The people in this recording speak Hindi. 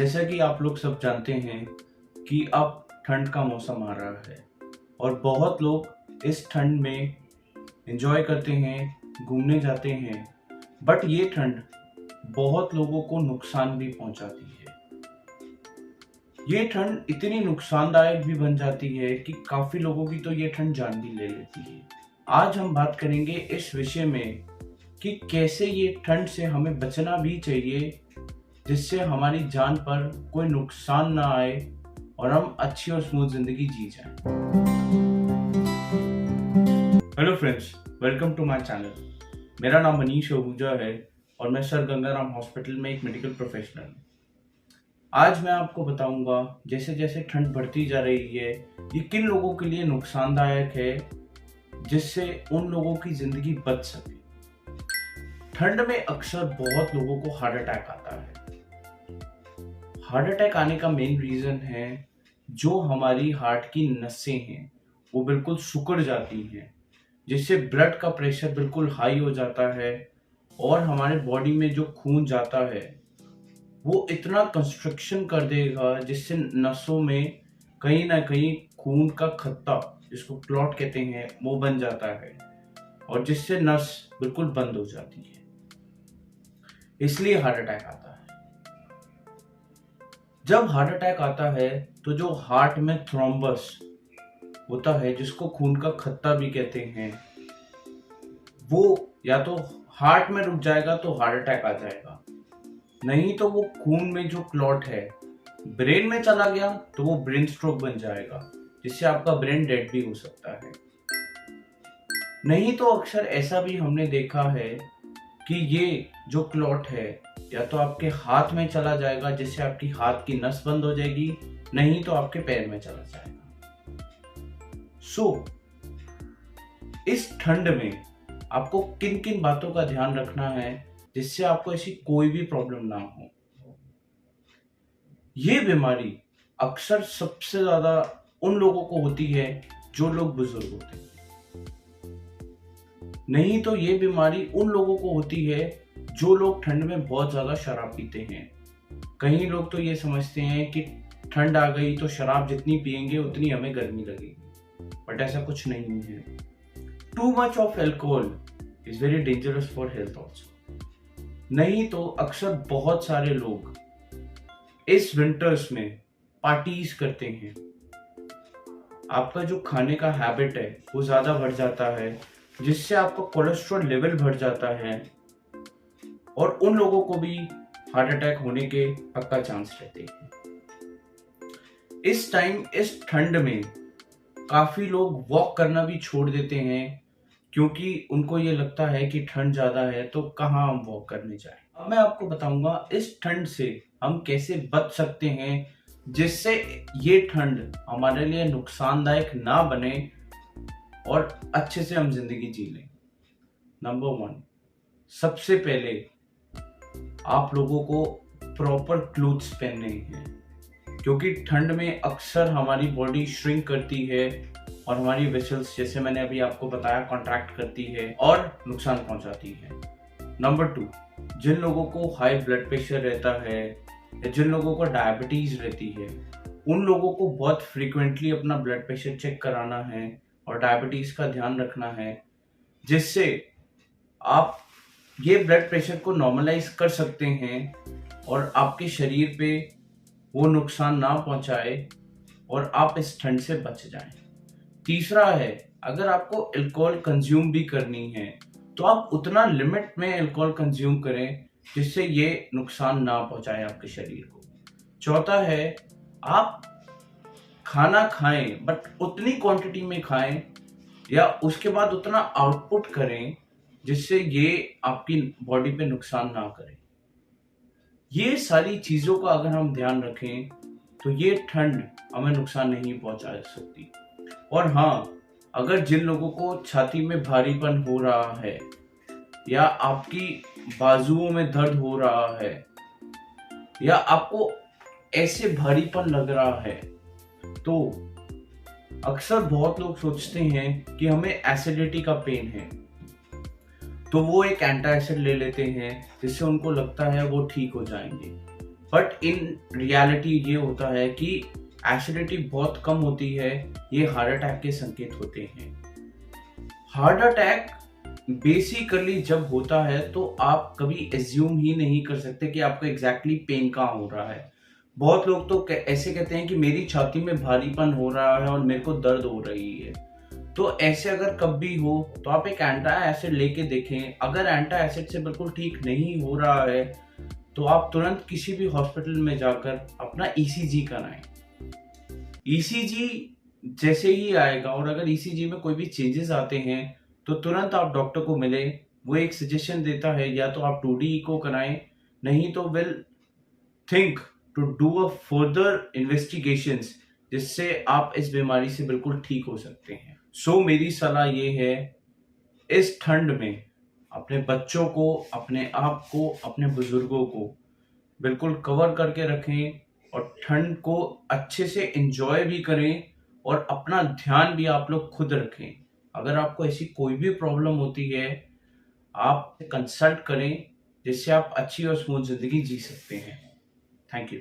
जैसा कि आप लोग सब जानते हैं कि अब ठंड का मौसम आ रहा है और बहुत लोग इस ठंड में एंजॉय करते हैं, घूमने जाते हैं। बट ये ठंड बहुत लोगों को नुकसान भी पहुंचाती है। ये ठंड इतनी नुकसानदायक भी बन जाती है कि काफी लोगों की तो ये ठंड जान भी ले लेती है। आज हम बात करेंगे इस विषय में कि कैसे ये ठंड से हमें बचना भी चाहिए, जिससे हमारी जान पर कोई नुकसान ना आए और हम अच्छी और स्मूथ जिंदगी जी जाएं। Hello friends, welcome to my channel. मेरा नाम मनीष आहूजा है और मैं सर गंगाराम हॉस्पिटल में एक मेडिकल प्रोफेशनल हूँ। आज मैं आपको बताऊंगा जैसे जैसे ठंड बढ़ती जा रही है ये किन लोगों के लिए नुकसानदायक है, जिससे उन लोगों की जिंदगी बच सके। ठंड में अक्सर बहुत लोगों को हार्ट अटैक आता है। हार्ट अटैक आने का मेन रीजन है जो हमारी हार्ट की नसें हैं वो बिल्कुल सिकुड़ जाती हैं, जिससे ब्लड का प्रेशर बिल्कुल हाई हो जाता है और हमारे बॉडी में जो खून जाता है वो इतना कंस्ट्रक्शन कर देगा जिससे नसों में कहीं ना कहीं खून का खत्ता, जिसको क्लॉट कहते हैं, वो बन जाता है और जिससे नस बिल्कुल बंद हो जाती है। इसलिए हार्ट अटैक आता है। जब हार्ट अटैक आता है तो जो हार्ट में थ्रोम्बस होता है, जिसको खून का खत्ता भी कहते हैं, वो या तो हार्ट में रुक जाएगा तो हार्ट अटैक आ जाएगा, नहीं तो वो खून में जो क्लॉट है ब्रेन में चला गया तो वो ब्रेन स्ट्रोक बन जाएगा, जिससे आपका ब्रेन डेड भी हो सकता है। नहीं तो अक्सर ऐसा भी हमने देखा है कि ये जो क्लॉट है या तो आपके हाथ में चला जाएगा, जिससे आपकी हाथ की नस बंद हो जाएगी, नहीं तो आपके पैर में चला जाएगा। इस ठंड में आपको किन किन बातों का ध्यान रखना है जिससे आपको ऐसी कोई भी प्रॉब्लम ना हो। ये बीमारी अक्सर सबसे ज्यादा उन लोगों को होती है जो लोग बुजुर्ग होते हैं। नहीं तो ये बीमारी उन लोगों को होती है जो लोग ठंड में बहुत ज्यादा शराब पीते हैं। कई लोग तो ये समझते हैं कि ठंड आ गई तो शराब जितनी पिएंगे उतनी हमें गर्मी लगेगी, बट ऐसा कुछ नहीं है। Too much of alcohol is very dangerous for health also. नहीं तो अक्सर बहुत सारे लोग इस विंटर्स में पार्टीज करते हैं। आपका जो खाने का हैबिट है वो ज्यादा बढ़ जाता है, जिससे आपका कोलेस्ट्रॉल लेवल बढ़ जाता है और उन लोगों को भी हार्ट अटैक होने के पक्का चांस रहते हैं। इस टाइम इस ठंड में काफी लोग वॉक करना भी छोड़ देते हैं, क्योंकि उनको ये लगता है कि ठंड ज्यादा है तो कहाँ हम वॉक करने जाएं। अब मैं आपको बताऊंगा इस ठंड से हम कैसे बच सकते हैं, जिससे ये ठंड हमारे लिए नुकसानदायक ना बने और अच्छे से हम जिंदगी जी लें। नंबर 1, सबसे पहले आप लोगों को प्रॉपर क्लोथ्स पहनने हैं, क्योंकि ठंड में अक्सर हमारी बॉडी श्रिंक करती है और हमारी वेसल्स, जैसे मैंने अभी आपको बताया, कॉन्ट्रैक्ट करती है और नुकसान पहुंचाती है। नंबर 2, जिन लोगों को हाई ब्लड प्रेशर रहता है या जिन लोगों को डायबिटीज रहती है, उन लोगों को बहुत फ्रीक्वेंटली अपना ब्लड प्रेशर चेक कराना है और डायबिटीज का ध्यान रखना है, जिससे आप ये ब्लड प्रेशर को नॉर्मलाइज कर सकते हैं और आपके शरीर पे वो नुकसान ना पहुंचाए और आप इस ठंड से बच जाएं। तीसरा है, अगर आपको अल्कोहल कंज्यूम भी करनी है तो आप उतना लिमिट में अल्कोहल कंज्यूम करें जिससे ये नुकसान ना पहुंचाए आपके शरीर को। चौथा है, आप खाना खाएं बट उतनी क्वांटिटी में खाएं या उसके बाद उतना आउटपुट करें जिससे ये आपकी बॉडी पे नुकसान ना करे। ये सारी चीजों का अगर हम ध्यान रखें तो ये ठंड हमें नुकसान नहीं पहुंचा सकती। और हाँ, अगर जिन लोगों को छाती में भारीपन हो रहा है या आपकी बाजुओं में दर्द हो रहा है या आपको ऐसे भारीपन लग रहा है, तो अक्सर बहुत लोग सोचते हैं कि हमें एसिडिटी का पेन है, तो वो एक एंटा एसिड ले लेते हैं जिससे उनको लगता है वो ठीक हो जाएंगे। बट इन रियलिटी ये होता है कि एसिडिटी बहुत कम होती है, ये हार्ट अटैक के संकेत होते हैं। हार्ट अटैक बेसिकली जब होता है तो आप कभी एज्यूम ही नहीं कर सकते कि आपको एग्जैक्टली पेन कहाँ हो रहा है। बहुत लोग तो ऐसे कहते हैं कि मेरी छाती में भारीपन हो रहा है और मेरे को दर्द हो रही है। तो ऐसे अगर कभी हो तो आप एक एंटा एसिड लेके देखें। अगर एंटा एसिड से बिल्कुल ठीक नहीं हो रहा है तो आप तुरंत किसी भी हॉस्पिटल में जाकर अपना ईसीजी कराएं। ईसीजी जैसे ही आएगा और अगर ईसीजी में कोई भी चेंजेस आते हैं तो तुरंत आप डॉक्टर को मिले। वो एक सजेशन देता है, या तो आप 2D इको कराएं, नहीं तो will think to do a further investigations, जिससे आप इस बीमारी से बिल्कुल ठीक हो सकते हैं। सो मेरी सलाह ये है, इस ठंड में अपने बच्चों को, अपने आप को, अपने बुजुर्गों को बिल्कुल कवर करके रखें और ठंड को अच्छे से एंजॉय भी करें और अपना ध्यान भी आप लोग खुद रखें। अगर आपको ऐसी कोई भी प्रॉब्लम होती है, आप कंसल्ट करें, जिससे आप अच्छी और स्मूथ जिंदगी जी सकते हैं। Thank you.